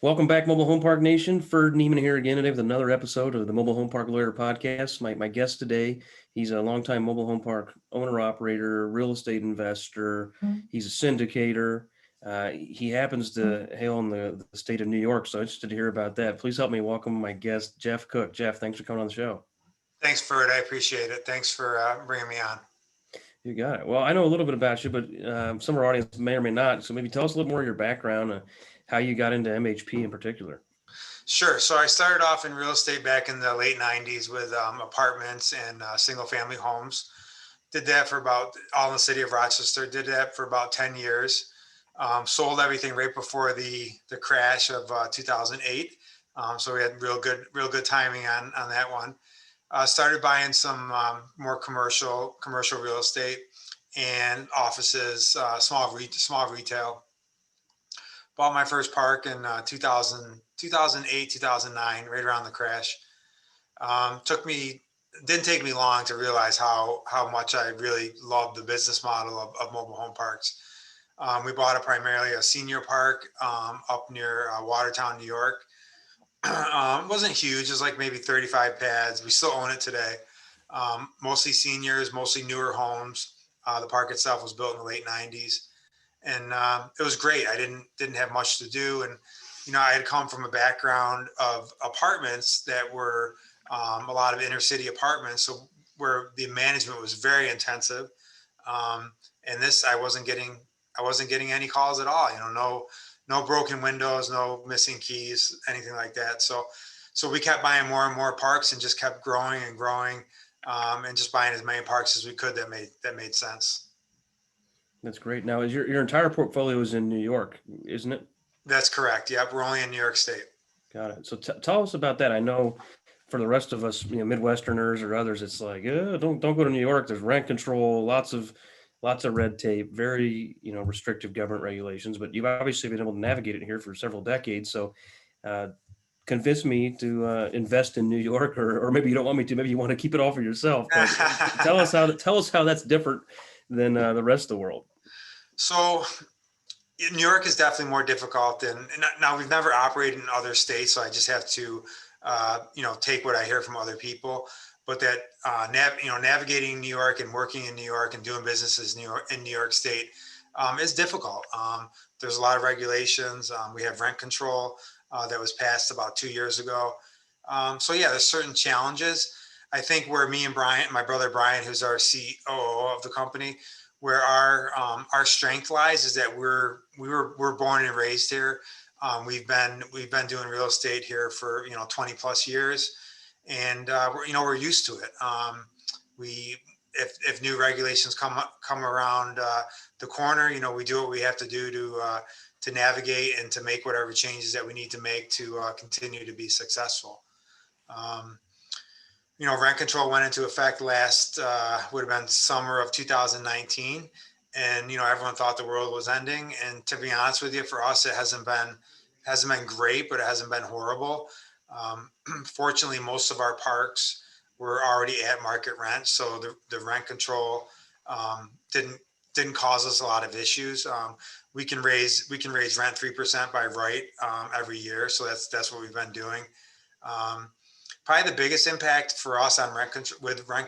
Welcome back, Mobile Home Park Nation. Ferd and here again today with another episode of the Mobile Home Park Lawyer Podcast. My guest today, he's a longtime mobile home park owner, operator, real estate investor. He's a syndicator. He happens to hail in the state of New York, so I'm interested to hear about that. Please help me welcome my guest, Jeff Cook. Jeff, thanks for coming on the show. Thanks, Ferd. I appreciate it. Thanks for bringing me on. You got it. Well, I know a little bit about you, but some of our audience may or may not. So maybe tell us a little more of your background, how you got into MHP in particular. Sure. So I started off in real estate back in the late 90s with apartments and single family homes. Did that for about all in the city of Rochester. Did that for about 10 years. Sold everything right before the crash of 2008. So we had real good timing on that one. Started buying some more commercial real estate and offices, small retail. Bought my first park in 2008, 2009, right around the crash. Didn't take me long to realize how much I really loved the business model of mobile home parks. We bought primarily a senior park up near Watertown, New York. It wasn't huge. It was like maybe 35 pads. We still own it today. Mostly seniors, mostly newer homes. The park itself was built in the late 90s. And it was great. I didn't have much to do, and I had come from a background of apartments that were a lot of inner city apartments, so where the management was very intensive. And this, I wasn't getting any calls at all. No broken windows, no missing keys, anything like that. So we kept buying more and more parks and just kept growing and growing, and just buying as many parks as we could that made sense. That's great. Now, is your entire portfolio is in New York, isn't it? That's correct. Yep, we're only in New York State. Got it. So tell us about that. I know for the rest of us, Midwesterners or others, it's like, don't go to New York. There's rent control, lots of red tape, very restrictive government regulations. But you've obviously been able to navigate it here for several decades. So convince me to invest in New York, or maybe you don't want me to. Maybe you want to keep it all for yourself. But tell us how that's different than the rest of the world. So New York is definitely more difficult than, now we've never operated in other states, so I just have to, take what I hear from other people. But that, navigating New York and working in New York and doing businesses in New York State is difficult. There's a lot of regulations. We have rent control that was passed about 2 years ago. So yeah, there's certain challenges. I think where me and my brother Brian, who's our COO of the company, where our strength lies is that we're born and raised here. We've been doing real estate here for 20 plus years, and we're used to it. If new regulations come around the corner, we do what we have to do to navigate and to make whatever changes that we need to make to continue to be successful. Rent control went into effect last, would have been summer of 2019. And, everyone thought the world was ending. And to be honest with you, for us, it hasn't been great, but it hasn't been horrible. Fortunately, most of our parks were already at market rent. So the rent control didn't cause us a lot of issues. We can raise rent 3% by right every year. So that's what we've been doing. Probably the biggest impact for us on rent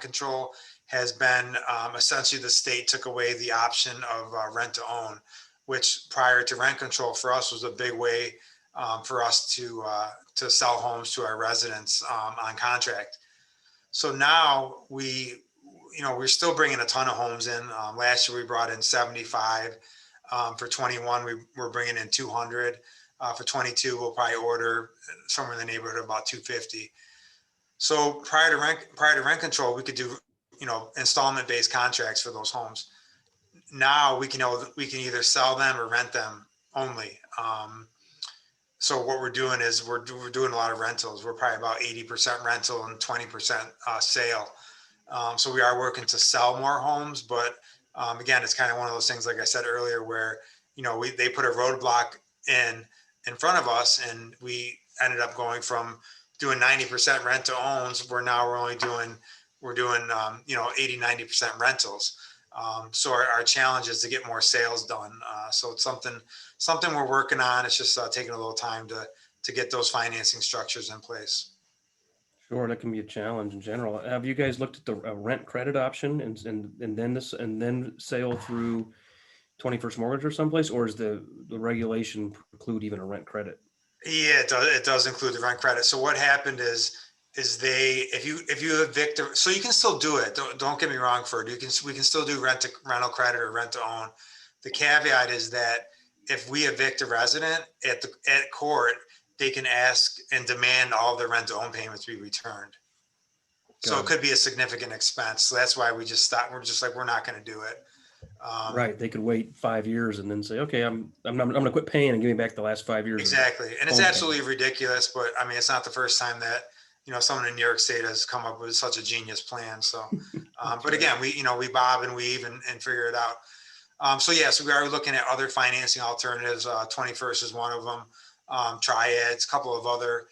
control has been essentially the state took away the option of rent to own, which prior to rent control for us was a big way for us to sell homes to our residents on contract. So now we're still bringing a ton of homes in. Last year we brought in 75. For 21, we're bringing in 200. For 22, we'll probably order somewhere in the neighborhood of about 250. So prior to rent control, we could do, installment-based contracts for those homes. Now we can either sell them or rent them only. So what we're doing is we're doing a lot of rentals. We're probably about 80% rental and 20% sale. So we are working to sell more homes, but again, it's kind of one of those things, like I said earlier, where they put a roadblock in front of us, and we ended up going from doing 90% rent to owns, where now we're doing 80, 90% rentals. So our challenge is to get more sales done. So it's something we're working on. It's just taking a little time to get those financing structures in place. Sure, that can be a challenge in general. Have you guys looked at the rent credit option and then sale through 21st Mortgage or someplace, or is the regulation preclude even a rent credit? Yeah, it does include the rent credit. So what happened is they, if you evict, so you can still do it. Don't get me wrong, Ferd. We can still do rental credit or rent to own. The caveat is that if we evict a resident at court, they can ask and demand all their rent to own payments be returned. So it Got it. could be a significant expense. So that's why we just stopped. We're just like, we're not going to do it. Right. They could wait 5 years and then say, okay, I'm going to quit paying and give me back the last 5 years of Exactly. And it's home absolutely payment. ridiculous, but I mean, it's not the first time that, someone in New York State has come up with such a genius plan. So, That's but right. again, we bob and weave and figure it out. So yeah, so we are looking at other financing alternatives. 21st is one of them. Triads, a couple of other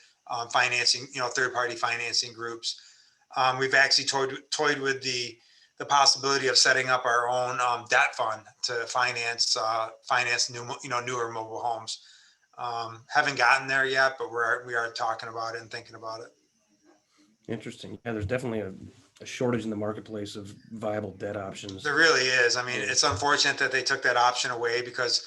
financing, third party financing groups. We've actually toyed with the possibility of setting up our own debt fund to finance newer mobile homes. Haven't gotten there yet, but we are talking about it and thinking about it. Interesting. Yeah, there's definitely a shortage in the marketplace of viable debt options. There really is. I mean, Yeah. it's unfortunate that they took that option away because,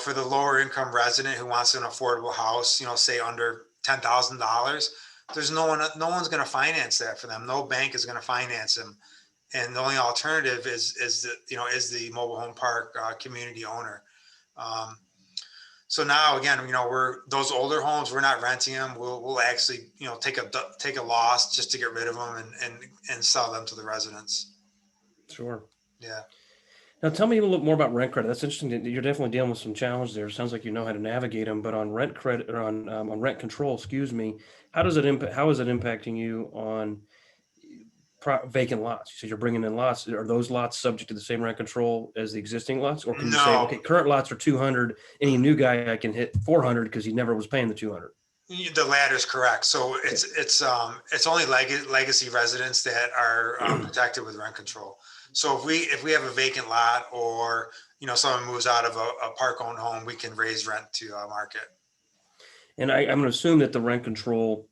for the lower income resident who wants an affordable house, say under $10,000, there's no one's going to finance that for them. No bank is going to finance them. And the only alternative is the mobile home park community owner. Um, so now again, we're those older homes. We're not renting them. We'll actually take a loss just to get rid of them and sell them to the residents. Sure. Yeah. Now, tell me a little more about rent credit. That's interesting. You're definitely dealing with some challenges there. It sounds like you know how to navigate them. But on rent credit or on rent control, excuse me, how does it impact? How is it impacting you on vacant lots? You said you're bringing in lots. Are those lots subject to the same rent control as the existing lots, or can you say, No, okay, current lots are 200, any new guy I can hit 400 because he never was paying the 200? the latter is correct. So Okay. it's only legacy residents that are protected with rent control. So if we have a vacant lot or someone moves out of a park owned home, we can raise rent to market. And I'm going to assume that the rent control,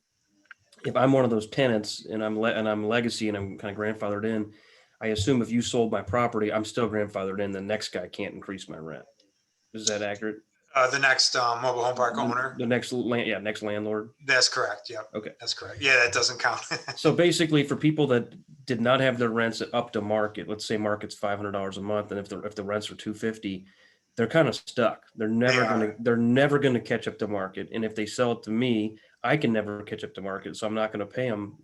if I'm one of those tenants and I'm legacy and I'm kind of grandfathered in, I assume if you sold my property, I'm still grandfathered in. The next guy can't increase my rent. Is that accurate? The next mobile home park owner. The next land, yeah, next landlord. That's correct. Yep, Okay. that's correct. Yeah, that doesn't count. So basically, for people that did not have their rents up to market, let's say market's $500 a month, and if the rents are 250, they're kind of stuck. They are They're never gonna catch up to market. And if they sell it to me, I can never catch up to market. So I'm not gonna pay them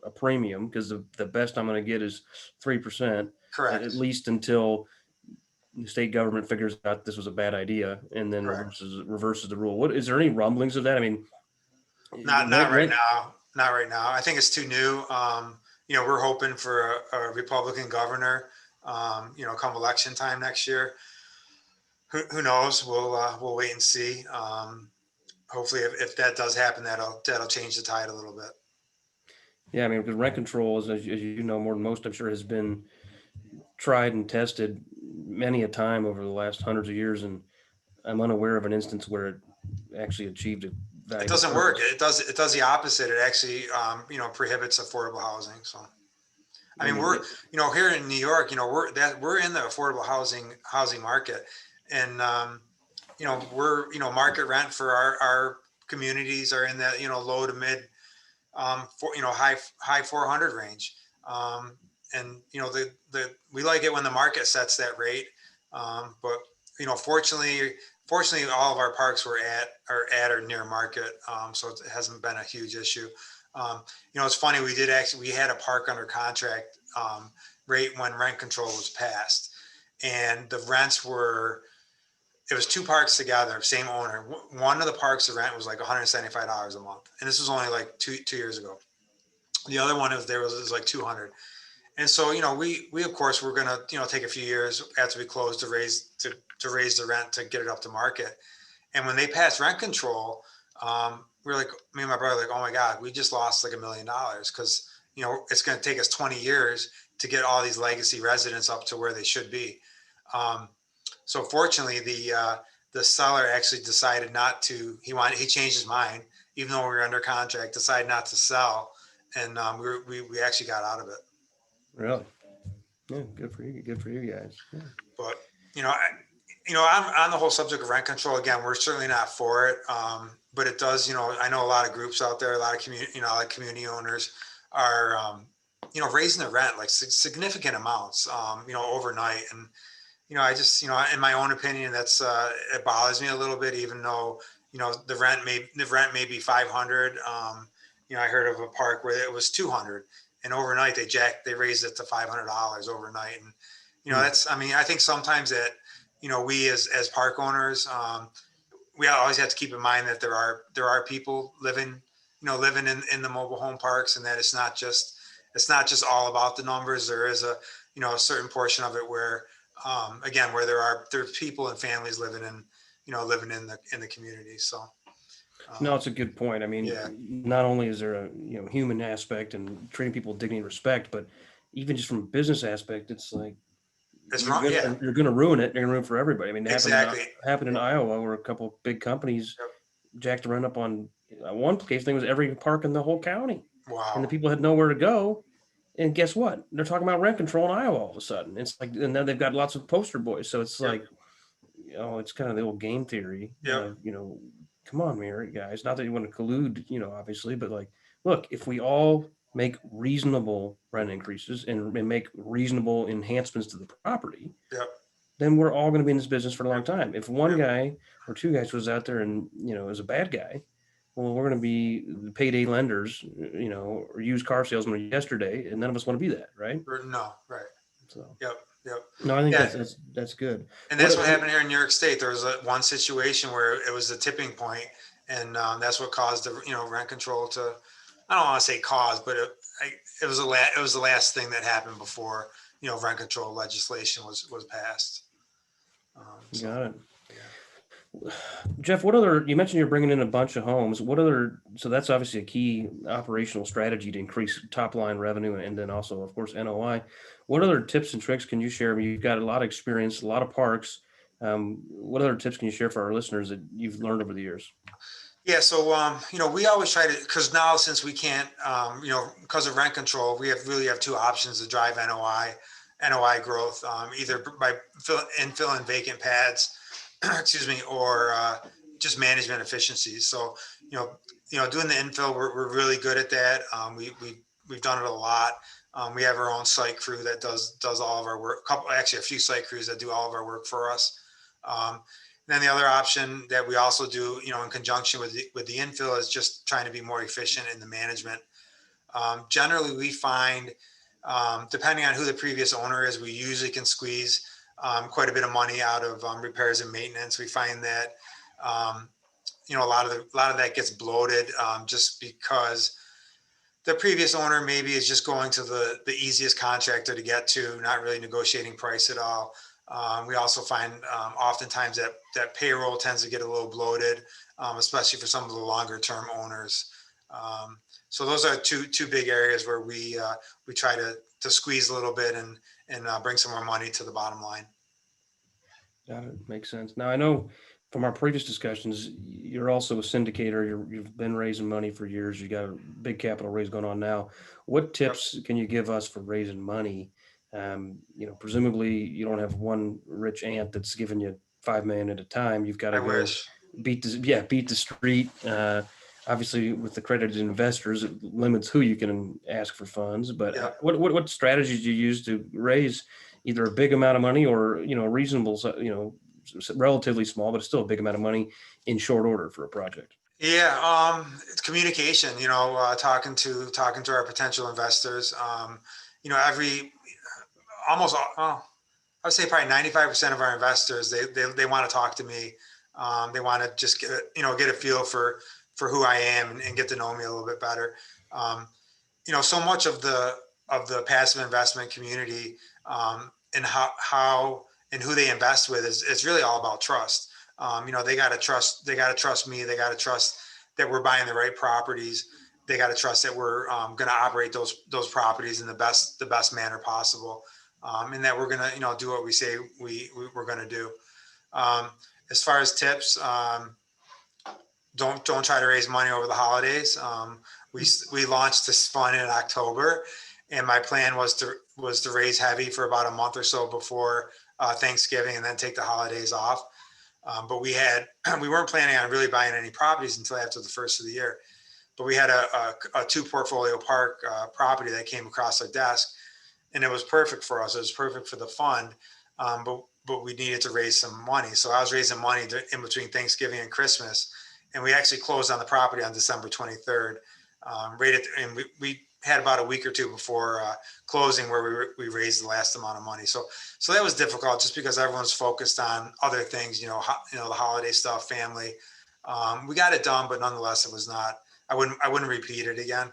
a premium because the best I'm gonna get is 3%, at correct. least until the state government figures out this was a bad idea and then Correct. reverses the rule. What is there any rumblings of that? I mean, Not right rent. now. Not right now. I think it's too new. We're hoping for a Republican governor. Come election time next year. Who knows? We'll wait and see. Hopefully, if that does happen, that'll change the tide a little bit. Yeah, I mean, because rent control, as you know more than most, I'm sure, has been tried and tested many a time over the last hundreds of years, and I'm unaware of an instance where it actually achieved a It valuable doesn't work. purpose. It does the opposite. It actually prohibits affordable housing. So I I mean, mean, we're here in New York. We're in the affordable housing market, and we're market rent for our communities are in the low to mid high 400 range. And we like it when the market sets that rate. But fortunately, all of our parks are at or near market, so it hasn't been a huge issue. It's funny. We had a park under contract rate when rent control was passed, and the rents were. It was two parks together, same owner. One of the parks, the rent was like $175 a month, and this was only like two years ago. The other one was like 200. And so we of course we're gonna take a few years after we close to raise the rent to get it up to market. And when they passed rent control, we are like, me and my brother, like, oh my God, we just lost like $1 million because it's going to take us 20 years to get all these legacy residents up to where they should be. So fortunately, the seller actually decided not to. He changed his mind, even though we were under contract. Decided not to sell, and we actually got out of it. Really? Yeah, good for you. Good for you guys. Yeah. But you know, I'm on the whole subject of rent control. Again, we're certainly not for it. But it does, I know a lot of groups out there, a lot of community, like community owners are, raising the rent like significant amounts, overnight. And, I just, in my own opinion, that's, it bothers me a little bit, even though, the rent may be 500. I heard of a park where it was 200, and overnight they raised it to $500 overnight. And, Hmm. I think sometimes that, we as park owners, we always have to keep in mind that there are people living in the mobile home parks, and that it's not just all about the numbers. There is a certain portion of it where, again, where there's people and families living in the community. So, No, um, it's a good point. I mean, yeah, not only is there a human aspect and treating people with dignity and respect, but even just from a business aspect, it's like it's wrong. Yeah, you're gonna ruin it. You're gonna ruin it for everybody. I mean, it exactly. happened in Yep, Iowa where a couple of big companies yep. jacked the rent up on one case. I think it was every park in the whole county, and the Wow. people had nowhere to go. And guess what? They're talking about rent control in Iowa all of a sudden. It's like, and then they've got lots of poster boys. So it's Yep, like, it's kind of the old game theory yep, of, come on, here, guys. Not that you want to collude, obviously, but like, look, if we all make reasonable rent increases and make reasonable enhancements to the property, yep, then we're all going to be in this business for a long yep, time. If one yep. guy or two guys was out there and, is a bad guy, well, we're going to be the payday lenders, or used car salesmen yesterday, and none of us want to be that, right? No, right. So, Yep, yep. no, I think Yeah, that's good. and What, that's what happened here in New York State. There was one situation where it was a tipping point, and that's what caused the rent control to. I don't want to say cause, but it was the last thing that happened before rent control legislation was passed. So got it. yeah. Jeff, what other, you mentioned you're bringing in a bunch of homes. What other, so that's obviously a key operational strategy to increase top line revenue and then also, of course, NOI. What other tips and tricks can you share? I mean, you've got a lot of experience, a lot of parks. What other tips can you share for our listeners that you've learned over the years? Yeah, so we always try to, because now since we can't, because of rent control, we really have two options to drive NOI growth, either by infill and vacant pads, excuse me, or just management efficiencies. So doing the infill, we're really good at that. We've done it a lot. We have our own site crew that does all of our work. Actually, a few site crews that do all of our work for us. Then the other option that we also do, in conjunction with the infill, is just trying to be more efficient in the management. Generally, we find, depending on who the previous owner is, we usually can squeeze quite a bit of money out of repairs and maintenance. We find that a lot of that gets bloated, just because the previous owner maybe is just going to the easiest contractor to get to, not really negotiating price at all. We also find oftentimes that payroll tends to get a little bloated, especially for some of the longer term owners. So those are two big areas where we try to squeeze a little bit and bring some more money to the bottom line. Got it. Makes sense. Now I know from our previous discussions, you're also a syndicator. You've been raising money for years. You got a big capital raise going on now. What Yep. tips can you give us for raising money? Presumably you don't have one rich aunt that's giving you 5 million at a time. You've got I to go wish. beat the street. Obviously, with the accredited investors, it limits who you can ask for funds. But Yep. what strategies do you use to raise either a big amount of money or a reasonable, relatively small, but it's still a big amount of money in short order for a project? Yeah, it's communication. Talking to our potential investors. Every almost I would say probably 95% of our investors, they want to talk to me. They want to just get a feel for who I am and get to know me a little bit better. Um, so much of the passive investment community, and how and who they invest with is really all about trust. They got to trust me. They got to trust that we're buying the right properties. They got to trust that we're going to operate those properties in the best manner possible, and that we're going to do what we say we're going to do. Um, As far as tips, don't try to raise money over the holidays. We launched this fund in October, and my plan was to raise heavy for about a month or so before Thanksgiving, and then take the holidays off. But we weren't planning on really buying any properties until after the first of the year. But we had a two portfolio park property that came across our desk, and it was perfect for us. It was perfect for the fund, but we needed to raise some money. So I was raising money in between Thanksgiving and Christmas, and we actually closed on the property on December 23rd. And we had about a week or two before closing where we raised the last amount of money. So that was difficult just because everyone's focused on other things, the holiday stuff, family. We got it done, but nonetheless, it was not. I wouldn't repeat it again.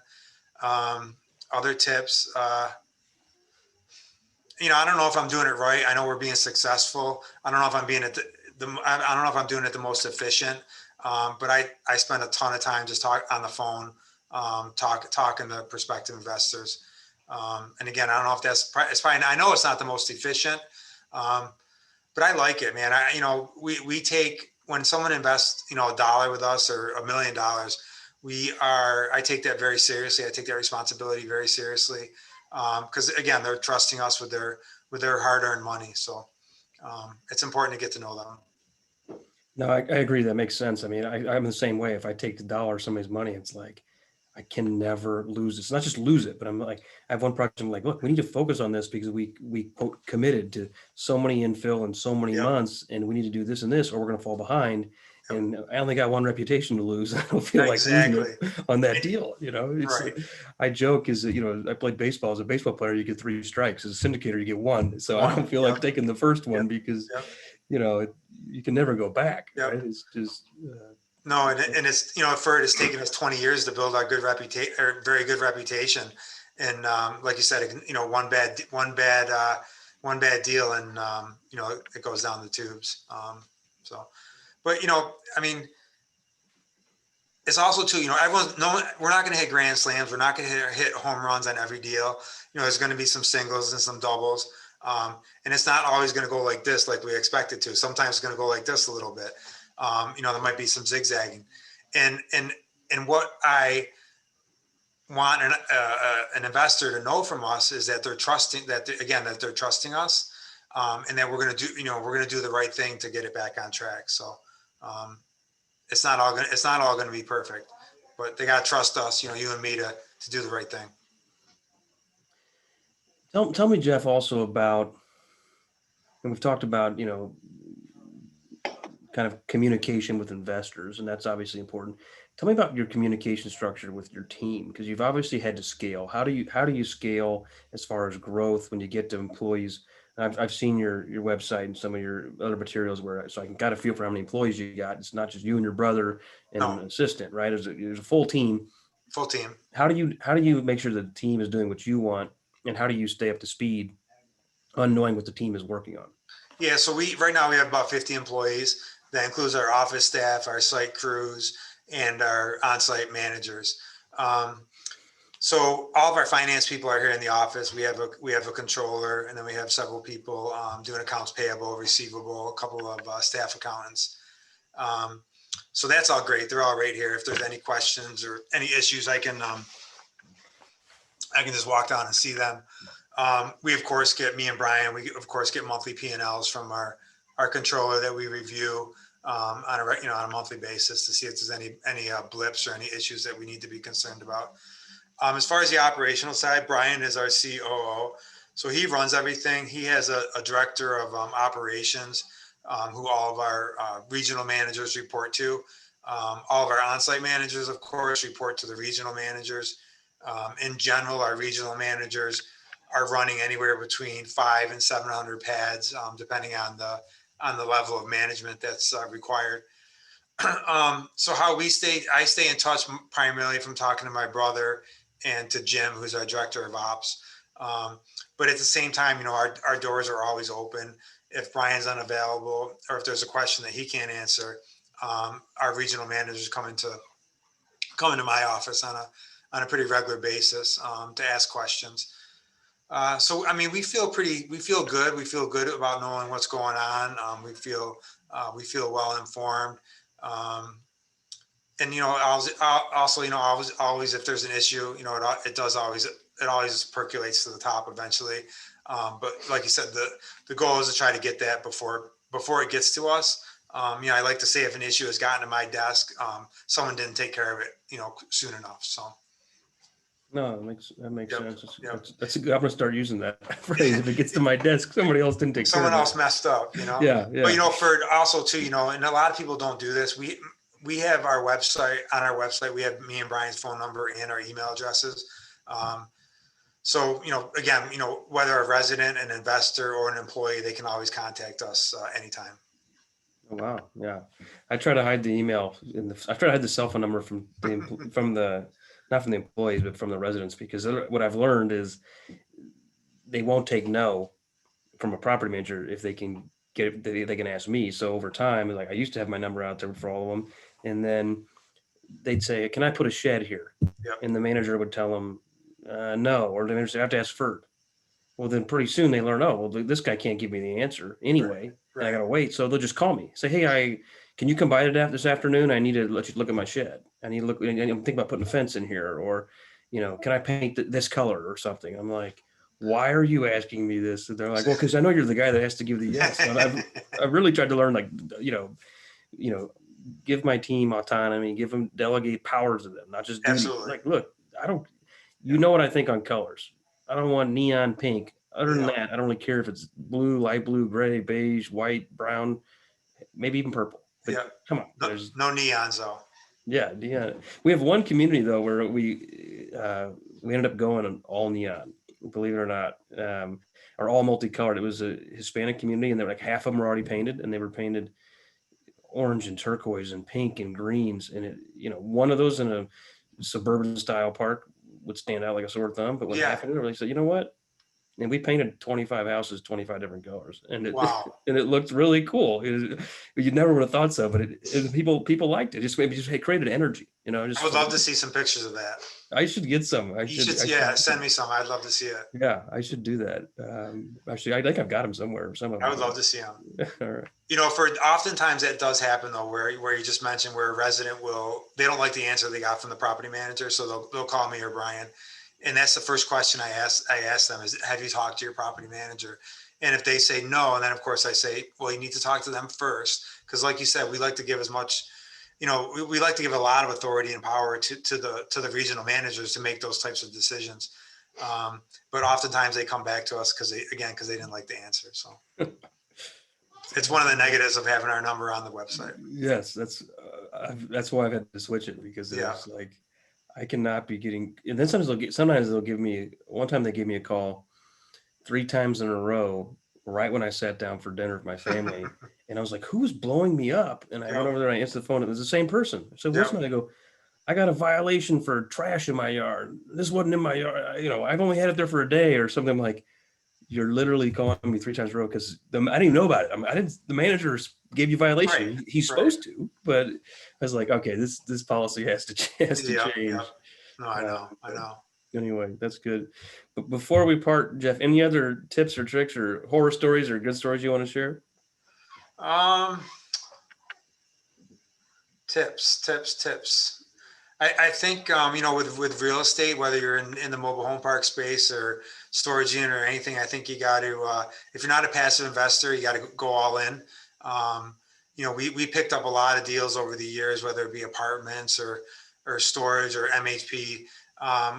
Other tips. I don't know if I'm doing it right. I know we're being successful. I don't know if I'm being I don't know if I'm doing it the most efficient. But I spend a ton of time just on the phone, talking to prospective investors. And again, I don't know if it's probably, I know it's not the most efficient, but I like it, man. We take, when someone invests, $1 with us or $1 million, I take that very seriously. I take that responsibility very seriously. Because again, they're trusting us with their hard-earned money. So it's important to get to know them. No, I agree. That makes sense. I mean, I'm the same way. If I take the dollar of somebody's money, it's like, I can never lose it. It's not just lose it, but I'm like, I have one project. I'm like, look, we need to focus on this because we quote committed to so many infill in so many Yep. months, and we need to do this and this, or we're going to fall behind. Yep. And I only got one reputation to lose. I don't feel like losing it on that deal. It's right. I joke is that, I played baseball. As a baseball player, you get 3 strikes. As a syndicator, you get 1. So I don't feel like taking the first one because, you can never go back. Yep. Right? It's just. No, and it's Ferd has taken us 20 years to build our good reputation, or very good reputation, and like you said, one bad deal, and it goes down the tubes. But I mean, it's also too, we're not going to hit grand slams, we're not going to hit home runs on every deal. There's going to be some singles and some doubles, and it's not always going to go like this, like we expect it to. Sometimes it's going to go like this a little bit. There might be some zigzagging, and what I want an investor to know from us is that they're trusting that they're trusting us, and that we're going to do the right thing to get it back on track. So it's not all going to be perfect, but they got to trust us, you and me, to do the right thing. Tell me, Jeff, also about, and we've talked about, kind of communication with investors, and that's obviously important. Tell me about your communication structure with your team, because you've obviously had to scale. How do you scale as far as growth when you get to employees? I've seen your website and some of your other materials so I can got a feel for how many employees you got. It's not just you and your brother and an assistant, right? There's a full team. Full team. How do you make sure the team is doing what you want, and how do you stay up to speed on knowing what the team is working on? Yeah, so right now we have about 50 employees. That includes our office staff, our site crews, and our on-site managers. So all of our finance people are here in the office. We have a controller, and then we have several people doing accounts payable, receivable, a couple of staff accountants. So that's all great. They're all right here. If there's any questions or any issues, I can just walk down and see them. We of course get me and Brian. We of course get monthly P&Ls from our controller that we review on a monthly basis to see if there's any blips or any issues that we need to be concerned about. As far as the operational side, Brian is our COO, so he runs everything. He has a director of operations who all of our regional managers report to. All of our on-site managers, of course, report to the regional managers. In general, our regional managers are running anywhere between 500 and 700 pads, depending on the level of management that's required. So how I stay in touch primarily from talking to my brother and to Jim, who's our director of ops. But at the same time, our doors are always open. If Brian's unavailable, or if there's a question that he can't answer, our regional managers come into my office on a pretty regular basis to ask questions. So, I mean, we feel good. We feel good about knowing what's going on. We feel well informed. Um, and, also, always, if there's an issue, it always percolates to the top eventually. But like you said, the goal is to try to get that before it gets to us. I like to say if an issue has gotten to my desk, someone didn't take care of it, soon enough. So, No, that makes yep, sense. yep. That's a good. I'm gonna start using that phrase. If it gets to my desk, somebody else didn't take care Someone of else it. messed up, Yeah, But yeah. for also too, and a lot of people don't do this. We have our website on our website. We have me and Brian's phone number and our email addresses. Um, so again, whether a resident, an investor, or an employee, they can always contact us anytime. Oh, wow. Yeah. I try to hide the email I try to hide the cell phone number from the, not from the employees, but from the residents, because what I've learned is they won't take no from a property manager if they can get it, they can ask me. So over time, like I used to have my number out there for all of them. And then they'd say, "Can I put a shed here?" Yep. And the manager would tell them, no, or the manager said, "I have to ask Ferd." Well, then pretty soon they learn, oh, well, this guy can't give me the answer anyway, and I Right. gotta wait. So they'll just call me, say, "Hey, can you come by this afternoon? I need to let you look at my shed. I need to look. I'm thinking about putting a fence in here, or, can I paint this color or something?" I'm like, "Why are you asking me this?" And they're like, "Well, because I know you're the guy that has to give the yes." And I've really tried to learn, like, you know, give my team autonomy, delegate powers to them, not just duty. Absolutely. Like, look, I don't, Yeah. what I think on colors. I don't want neon pink. Other than Yeah. that, I don't really care if it's blue, light blue, gray, beige, white, brown, maybe even purple. But Yeah. come on, No, there's no neons though. yeah, neon. We have one community though where we ended up going all neon. Believe it or not, or all multicolored. It was a Hispanic community, and they were like half of them were already painted, and they were painted orange and turquoise and pink and greens. And one of those in a suburban style park would stand out like a sore thumb. But when Yeah. half of it, they said, you know what? And we painted 25 houses, 25 different colors, and it Wow. and it looked really cool. You never would have thought so, but people liked it. Just maybe just it created energy, I just would like, love to see some pictures of that. I should get some. I You should. should, I yeah, should. send me some. I'd love to see it. Yeah, I should do that. Actually, I think I've got them somewhere. Some of I them. would love to see them. All right. For oftentimes that does happen though, where you just mentioned where a resident they don't like the answer they got from the property manager, so they'll call me or Brian, and that's the first question I ask them is, have you talked to your property manager? And if they say no, and then of course I say, well, you need to talk to them first, because like you said, we like to give as much, we like to give a lot of authority and power to the regional managers to make those types of decisions. But oftentimes they come back to us because they didn't like the answer. So it's one of the negatives of having our number on the website. Yes, that's why I've had to switch it, because Yeah. it's like I cannot be getting. And then sometimes they'll give me. One time they gave me a call 3 times in a row, right when I sat down for dinner with my family, and I was like, "Who's blowing me up?" And I went Yep. over there, and I answered the phone. It was the same person. So what's Yep. I go, "I got a violation for trash in my yard. This wasn't in my yard. I've only had it there for a day or something." I'm like, "You're literally calling me 3 times in a row because I didn't even know about it. I didn't. The manager gave you violation. Right. He's Right. supposed to." But I was like, "Okay, this policy has to Yep. change." Yep. No, I Uh, know. I know. Anyway, that's good. But before we part, Jeff, any other tips or tricks or horror stories or good stories you want to share? Um, tips. I think with real estate, whether you're in the mobile home park space or storage unit or anything, I think you got to if you're not a passive investor, you got to go all in. We picked up a lot of deals over the years, whether it be apartments or storage or MHP,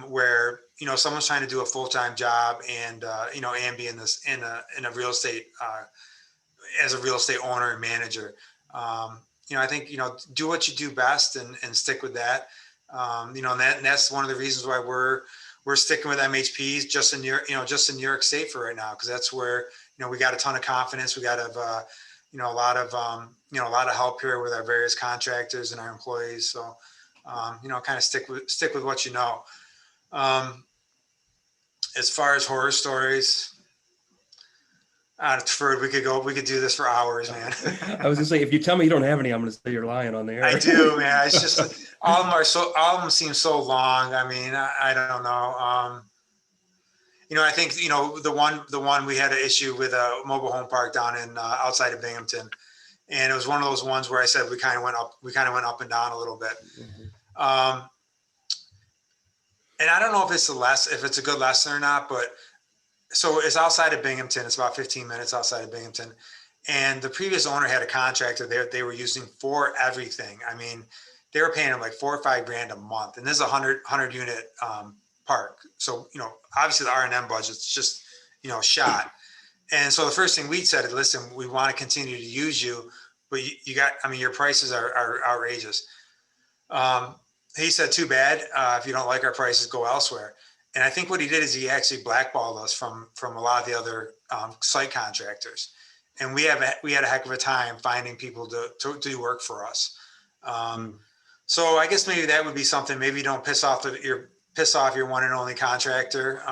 where someone's trying to do a full-time job and be in a real estate as a real estate owner and manager. I think do what you do best and stick with that. And that's one of the reasons why we're sticking with MHPs just in New York State for right now, because that's where we got a ton of confidence. We got a lot of help here with our various contractors and our employees. So kind of stick with what you know. As far as horror stories, we could do this for hours, man. I was gonna say, if you tell me you don't have any, I'm gonna say you're lying on the air. I do, man. It's just all of them seem so long. I mean, I don't know. I think, the one we had an issue with a mobile home park down in outside of Binghamton. And it was one of those ones where I said we kind of went up and down a little bit. Mhm. Um, and I don't know if it's a good lesson or not, but so it's outside of Binghamton. It's about 15 minutes outside of Binghamton. And the previous owner had a contractor they were using for everything. I mean, they were paying him like 4 or 5 grand a month. And this is a 100 unit park. So, obviously the R&M budget's just, shot. And so the first thing we said is, listen, we want to continue to use you, but your prices are outrageous. He said, too bad. If you don't like our prices, go elsewhere. And I think what he did is he actually blackballed us from a lot of the other site contractors. And we had a heck of a time finding people to do work for us. So I guess maybe that would be something. Maybe you don't piss off your one and only contractor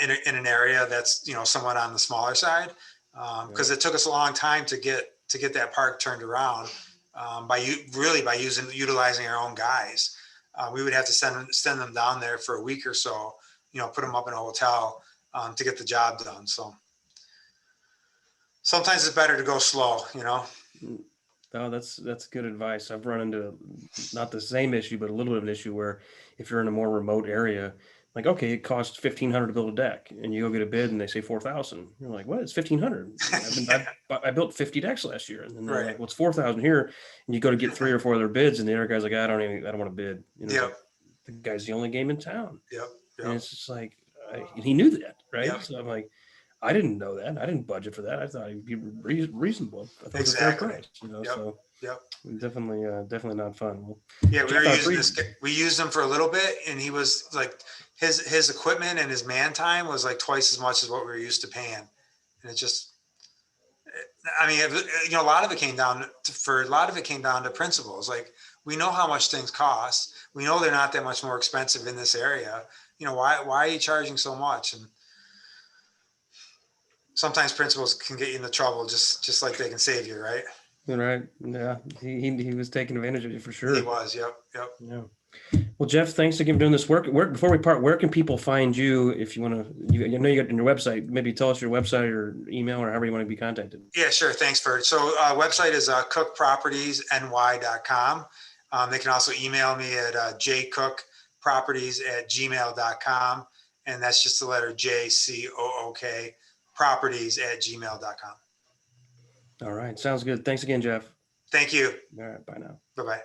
in an area that's somewhat on the smaller side, because it took us a long time to get that park turned around by utilizing our own guys. We would have to send them down there for a week or so, put them up in a hotel to get the job done. So sometimes it's better to go slow. Oh, that's good advice. I've run into not the same issue, but a little bit of an issue where if you're in a more remote area, like, okay, it costs 1,500 to build a deck, and you go get a bid and they say 4,000. You're like, what? It's 1,500. I built 50 decks last year, and then they're like, well, it's 4,000 here, and you go to get 3 or 4 other bids, and the other guy's like, I don't want to bid. Yep. The guy's the only game in town. Yep. And it's just like, he knew that, right? Yep. So I'm like, I didn't know that. I didn't budget for that. I thought it'd be reasonable. I thought it was a fair price, Yep. So Yep. definitely not fun. Well, yeah, we used him for a little bit, and he was like, his equipment and his man time was like twice as much as what we were used to paying. And it just, I mean, a lot of it came down to principles. Like, we know how much things cost. We know they're not that much more expensive in this area. Why are you charging so much? And sometimes principles can get you into trouble, just like they can save you, right? Right. Yeah. He was taking advantage of you for sure. He was. Yep. Yeah. Well, Jeff, thanks again for doing this work. Before we part, where can people find you if you want to? You know, you got your website. Maybe tell us your website or email or however you want to be contacted. Yeah, sure. Thanks, Ferd. So website is cookpropertiesny.com. They can also email me at jcookproperties@gmail.com. And that's just the letter JCOOK properties@gmail.com. All right. Sounds good. Thanks again, Jeff. Thank you. All right. Bye now. Bye-bye.